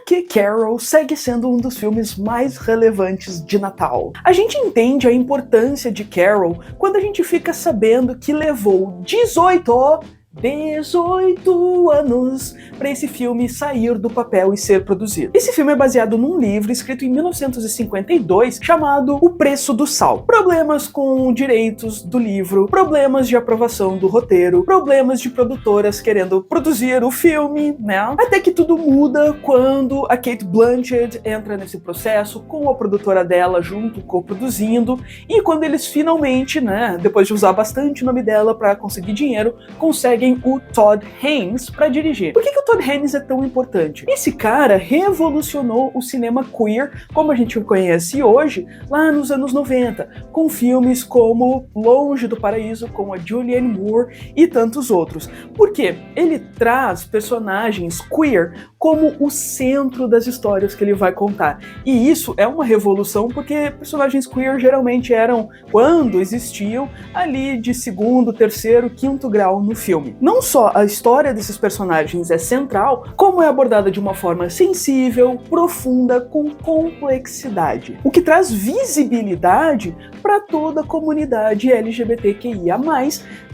que Carol segue sendo um dos filmes mais relevantes de Natal. A gente entende a importância de Carol quando a gente fica sabendo que levou 18 anos para esse filme sair do papel e ser produzido. Esse filme é baseado num livro escrito em 1952 chamado O Preço do Sal. Problemas com direitos do livro, problemas de aprovação do roteiro, problemas de produtoras querendo produzir o filme, né? Até que tudo muda quando a Cate Blanchett entra nesse processo com a produtora dela junto co-produzindo, e quando eles finalmente, né, depois de usar bastante o nome dela para conseguir dinheiro, conseguem o Todd Haynes para dirigir. Por que o Todd Haynes é tão importante? Esse cara revolucionou o cinema queer como a gente o conhece hoje, lá nos anos 90, com filmes como Longe do Paraíso, com a Julianne Moore e tantos outros. Por quê? Ele traz personagens queer como o centro das histórias que ele vai contar. E isso é uma revolução porque personagens queer geralmente eram, quando existiam, ali de segundo, terceiro, quinto grau no filme. Não só a história desses personagens é central, como é abordada de uma forma sensível, profunda, com complexidade. O que traz visibilidade para toda a comunidade LGBTQIA+,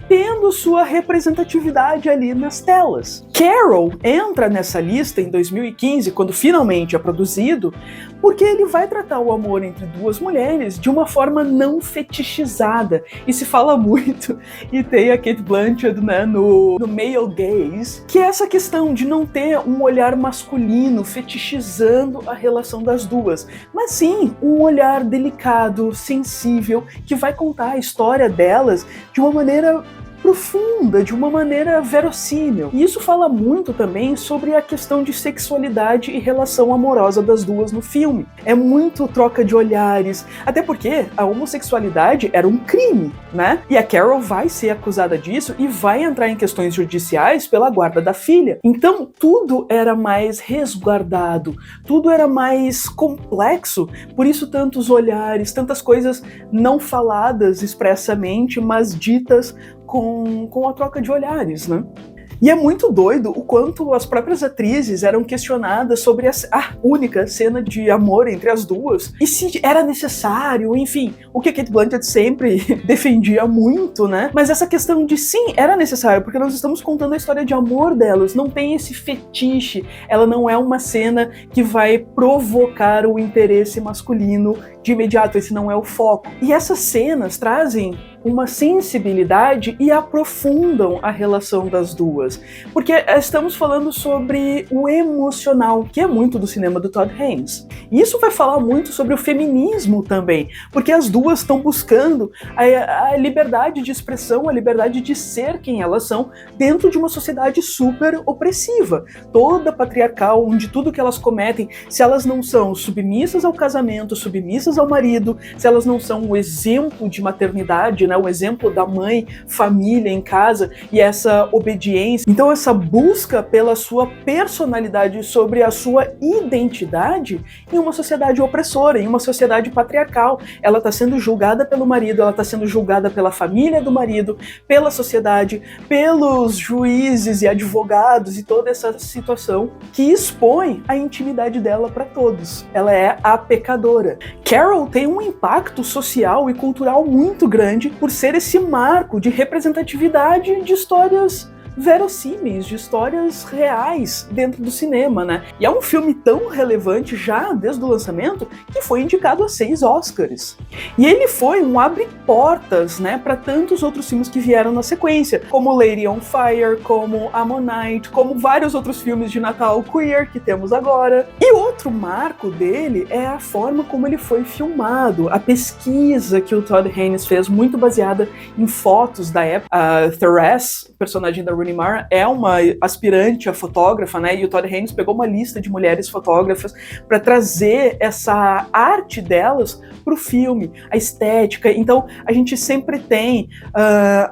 tendo sua representatividade ali nas telas. Carol entra nessa lista em 2015, quando finalmente é produzido, porque ele vai tratar o amor entre duas mulheres de uma forma não fetichizada. E se fala muito, e tem a Cate Blanchett, né, no Male Gaze, que é essa questão de não ter um olhar masculino fetichizando a relação das duas, mas sim um olhar delicado, sensível, que vai contar a história delas de uma maneira profunda, de uma maneira verossímil. E isso fala muito também sobre a questão de sexualidade e relação amorosa das duas no filme. É muito troca de olhares, até porque a homossexualidade era um crime, né? E a Carol vai ser acusada disso e vai entrar em questões judiciais pela guarda da filha. Então tudo era mais resguardado, tudo era mais complexo, por isso tantos olhares, tantas coisas não faladas expressamente, mas ditas com a troca de olhares, né? E é muito doido o quanto as próprias atrizes eram questionadas sobre a única cena de amor entre as duas, e se era necessário, enfim, o que a Cate Blanchett sempre defendia muito, né? Mas essa questão de sim, era necessário, porque nós estamos contando a história de amor delas, não tem esse fetiche, ela não é uma cena que vai provocar o interesse masculino de imediato, esse não é o foco. E essas cenas trazem uma sensibilidade e aprofundam a relação das duas, porque estamos falando sobre o emocional, que é muito do cinema do Todd Haynes. E isso vai falar muito sobre o feminismo também, porque as duas estão buscando a liberdade de expressão, a liberdade de ser quem elas são, dentro de uma sociedade super opressiva, toda patriarcal, onde tudo que elas cometem, se elas não são submissas ao casamento, submissas ao marido, se elas não são o exemplo de maternidade, né, o exemplo da mãe, família em casa, e essa obediência. Então essa busca pela sua personalidade, sobre a sua identidade em uma sociedade opressora, em uma sociedade patriarcal. Ela está sendo julgada pelo marido, ela está sendo julgada pela família do marido, pela sociedade, pelos juízes e advogados e toda essa situação que expõe a intimidade dela para todos. Ela é a pecadora. Carol tem um impacto social e cultural muito grande por ser esse marco de representatividade de histórias verossímeis, de histórias reais dentro do cinema, né? E é um filme tão relevante já desde o lançamento que foi indicado a 6 Oscars. E ele foi um abre-portas, né, para tantos outros filmes que vieram na sequência, como Lady on Fire, como Ammonite, como vários outros filmes de Natal queer que temos agora. E outro marco dele é a forma como ele foi filmado, a pesquisa que o Todd Haynes fez, muito baseada em fotos da época. A Therese, personagem da Rooney Mara, é uma aspirante a fotógrafa, né? E o Todd Haynes pegou uma lista de mulheres fotógrafas para trazer essa arte delas pro filme, a estética. Então a gente sempre tem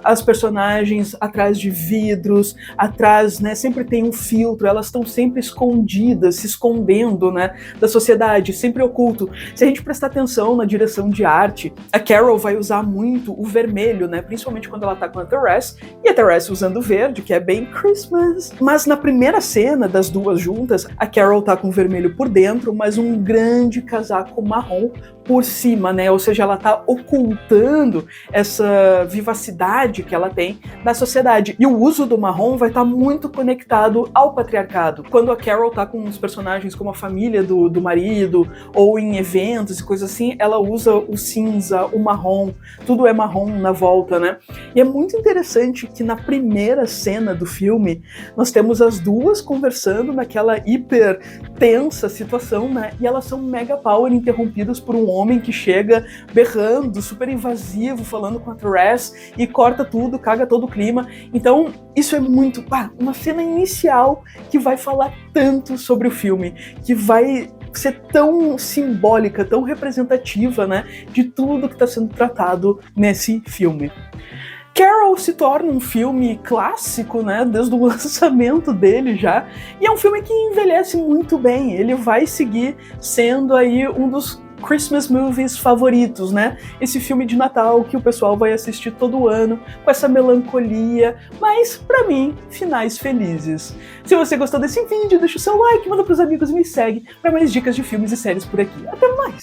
as personagens atrás de vidros, atrás, né? Sempre tem um filtro, elas estão sempre escondidas, se escondendo, né, da sociedade, sempre oculto. Se a gente prestar atenção na direção de arte, a Carol vai usar muito o vermelho, né? Principalmente quando ela tá com a Therese, e a Therese usando verde, que é bem Christmas. Mas na primeira cena das duas juntas, a Carol tá com vermelho por dentro, mas um grande casaco marrom por cima, né? Ou seja, ela tá ocultando essa vivacidade que ela tem da sociedade. E o uso do marrom vai estar muito conectado ao patriarcado. Quando a Carol tá com os personagens como a família do marido, ou em eventos e coisas assim, ela usa o cinza, o marrom, tudo é marrom na volta, né? E é muito interessante que na primeira cena do filme, nós temos as duas conversando naquela hiper tensa situação, né? E elas são mega power interrompidas por um homem que chega berrando, super invasivo, falando com a Therese e corta tudo, caga todo o clima. Então, isso é muito... uma cena inicial que vai falar tanto sobre o filme, que vai ser tão simbólica, tão representativa, né, de tudo que está sendo tratado nesse filme. Carol se torna um filme clássico, né, desde o lançamento dele já, e é um filme que envelhece muito bem. Ele vai seguir sendo aí um dos Christmas movies favoritos, né? Esse filme de Natal que o pessoal vai assistir todo ano, com essa melancolia, mas, pra mim, finais felizes. Se você gostou desse vídeo, deixa o seu like, manda pros amigos e me segue pra mais dicas de filmes e séries por aqui. Até mais!